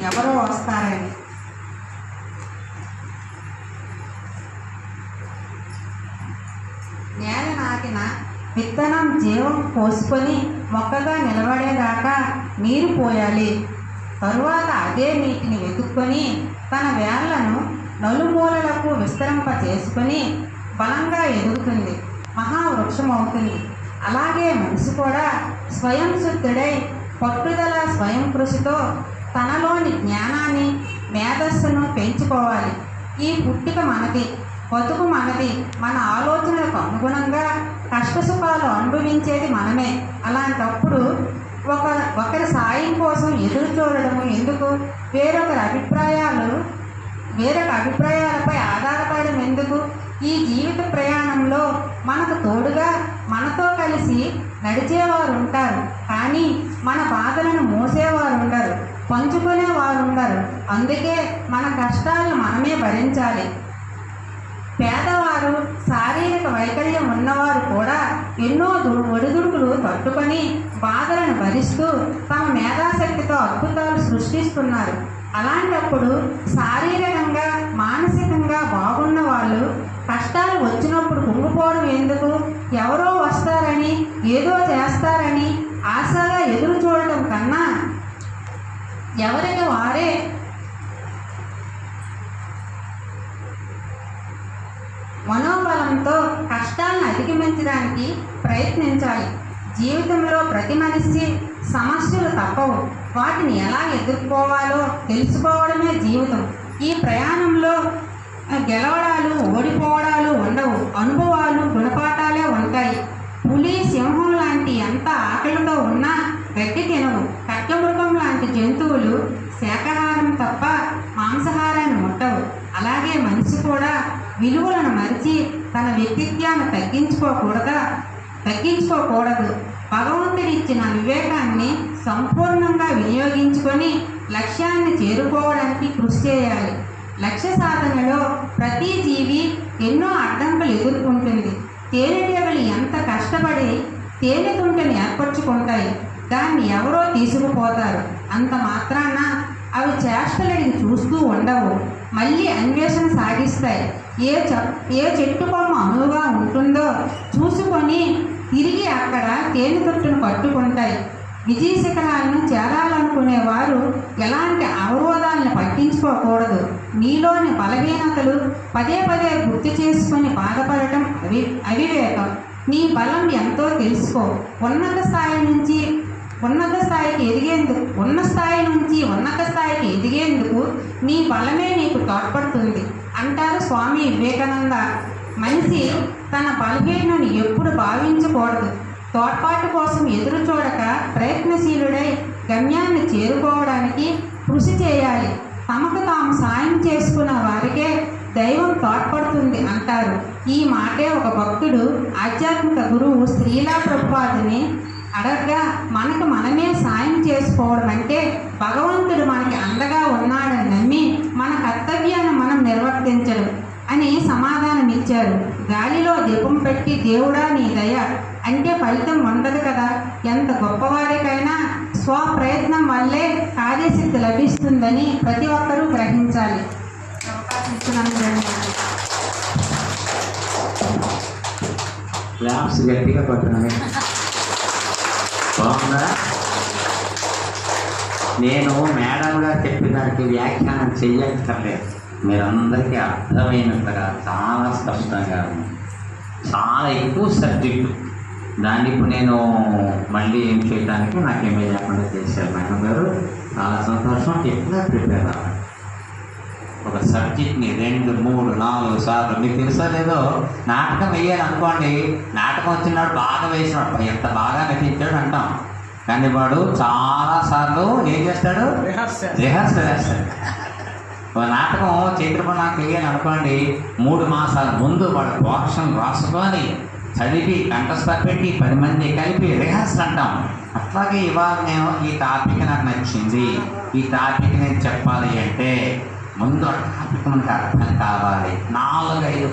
ఎవరో వస్తారని. నేల నాటిన విత్తనం జీవం పోసుకొని మొక్కగా నిలబడేదాకా నీరు పోయాలి. తరువాత అదే నీటిని వెతుక్కొని తన వేళ్లను నలుమూలలకు విస్తరింప చేసుకొని బలంగా ఎదుగుతుంది, మహావృక్షం అవుతుంది. అలాగే మనిషి కూడా స్వయం శుద్ధుడై పట్టుదల స్వయం కృషితో తనలోని జ్ఞానాన్ని మేధస్సును పెంచుకోవాలి. ఈ పుట్టిక మనది, బతుకు మనది. మన ఆలోచనలకు అనుగుణంగా కష్టసుఖాలు అనుభవించేది మనమే. అలాంటప్పుడు ఒకరి సాయం కోసం ఎదురు చూడడం ఎందుకు? వేరొక అభిప్రాయాలపై ఆధారపడడం ఎందుకు? ఈ జీవిత ప్రయాణంలో మనకు తోడుగా మనతో కలిసి నడిచేవారు ఉంటారు, కానీ మన బాధలను మోసేవారు ఉండరు, పంచుకునేవారు ఉండరు. అందుకే మన కష్టాలను మనమే భరించాలి. పేదవారు, శారీరక వైకల్యం ఉన్నవారు కూడా ఎన్నో ఒడిదుడుకులు తట్టుకొని బాధలను భరిస్తూ తమ మేధాశక్తితో అద్భుతాలు సృష్టిస్తున్నారు. అలాంటప్పుడు శారీరకంగా మానసికంగా బాగున్న వాళ్ళు కష్టాలు వచ్చినప్పుడు కుంగిపోవడం ఎందుకు? ఎవరో వస్తారని, ఏదో చేస్తారని ఆశగా ఎదురు చూడటం కన్నా ఎవరికి వారే మనోబలంతో కష్టాలను అధిగమించడానికి ప్రయత్నించాలి. జీవితంలో ప్రతి మనిషి సమస్యలు తప్పవు. వాటిని ఎలా ఎదుర్కోవాలో తెలుసుకోవడమే జీవితం. ఈ ప్రయాణంలో గెలవడాలు, ఓడిపోవడాలు ఉండవు. అనుభవాలు, గుణపాఠాలే ఉంటాయి. పులి, సింహం లాంటి ఎంత ఆకలితో ఉన్నా గట్టి తినవు. కట్లమృగం లాంటి జంతువులు శాకాహారం తప్ప మాంసాహారాన్ని ముట్టవు. అలాగే మనిషి కూడా విలువలను మరిచి తన వ్యక్తిత్వాన్ని తగ్గించుకోకూడదు. భగవంతుడిచ్చిన వివేకాన్ని సంపూర్ణంగా వినియోగించుకొని లక్ష్యాన్ని చేరుకోవడానికి కృషి చేయాలి. లక్ష్య సాధనలో ప్రతి జీవి ఎన్నో అడ్డంకులు ఎదుర్కొంటుంది. తేనెటీగలు ఎంత కష్టపడి తేనె తుంటని ఏర్పరచుకుంటాయి, దాన్ని ఎవరో తీసుకుపోతారు. అంత మాత్రాన అవి చేష్టలని చూస్తూ ఉండవు, మళ్ళీ అన్వేషణ సాగిస్తాయి. ఏ చెట్టు కొమ్మ అనువుగా ఉంటుందో చూసుకొని తిరిగి అక్కడ తేనె తొట్టును పట్టుకుంటాయి. విజయ శిఖరాలను చేరాలనుకునేవారు ఎలాంటి అవరోధాలను పట్టించుకోకూడదు. నీలోని బలహీనతలు పదే పదే గుర్తు చేసుకొని బాధపడటం అవివేకం. నీ బలం ఎంతో తెలుసుకో. ఉన్నత స్థాయి నుంచి ఉన్నత స్థాయికి ఎదిగేందుకు నీ బలమే నీకు తోడ్పడుతుంది అంటారు స్వామి వివేకానంద. మనిషి తన బలహీనను ఎప్పుడు భావించకూడదు. తోడ్పాటు కోసం ఎదురు చూడక ప్రయత్నశీలుడై గమ్యాన్ని చేరుకోవడానికి కృషి చేయాలి. తమకు తాము సాయం చేసుకున్న వారికే దైవం తోడ్పడుతుంది అంటారు. ఈ మాటే ఒక భక్తుడు ఆధ్యాత్మిక గురువు శ్రీలా ప్రభుపాదుని అడగగా, మనకు మనమే సాయం చేసుకోవడం అంటే భగవంతుడు మనకి అండగా ఉన్నాడని నమ్మి మన కర్తవ్యాన్ని మనం నిర్వర్తించడం అని సమాధానమిచ్చారు. గాలిలో దీపం పెట్టి దేవుడా నీ దయ అంటే ఫలితం ఉండదు కదా. ఎంత గొప్పవారికైనా స్వప్రయత్నం వల్లే కార్యసిద్ధి లభిస్తుందని ప్రతి ఒక్కరూ గ్రహించాలి. గట్టిగా పడుతున్నాను. బాగుందా? నేను మేడం గారు చెప్పిన దానికి వ్యాఖ్యానం చెయ్యక్కర్లేదు. మీరందరికీ అర్థమైనట్టుగా చాలా స్పష్టంగా చాలా ఎక్కువ సబ్జెక్టు. దాన్ని ఇప్పుడు నేను మళ్ళీ ఏం చేయడానికి నాకేమీ లేకుండా చేశారు మేడం గారు. చాలా సంతోషం. ఎప్పుడూ ప్రిపేర్ అవ్వాలి. ఒక సబ్జెక్ట్ని 2, 3, 4 సార్లు మీకు తెలుసా లేదో, నాటకం వేయాలి అనుకోండి. నాటకం వచ్చినాడు బాగా వేసినాడు, ఎంత బాగా నటించాడు అంటాం. కానీ వాడు చాలాసార్లు ఏం చేస్తాడు? రిహర్సల్ చేస్తాడు. ఒక నాటకం చైత్రపడానికి వేయాలి అనుకోండి, 3 మాసాల ముందు వాడు పోర్షన్ రాసుకొని చదివి కంఠస్థ పెట్టి 10 మంది కలిపి రిహర్సల్ అంటాం. అట్లాగే ఇవాళ నేను ఈ టాపిక్ నాకు నచ్చింది, ఈ టాపిక్ నేను చెప్పాలి అంటే ముందు ఆ టాపిక్ మనకు అర్థం కావాలి. 4-5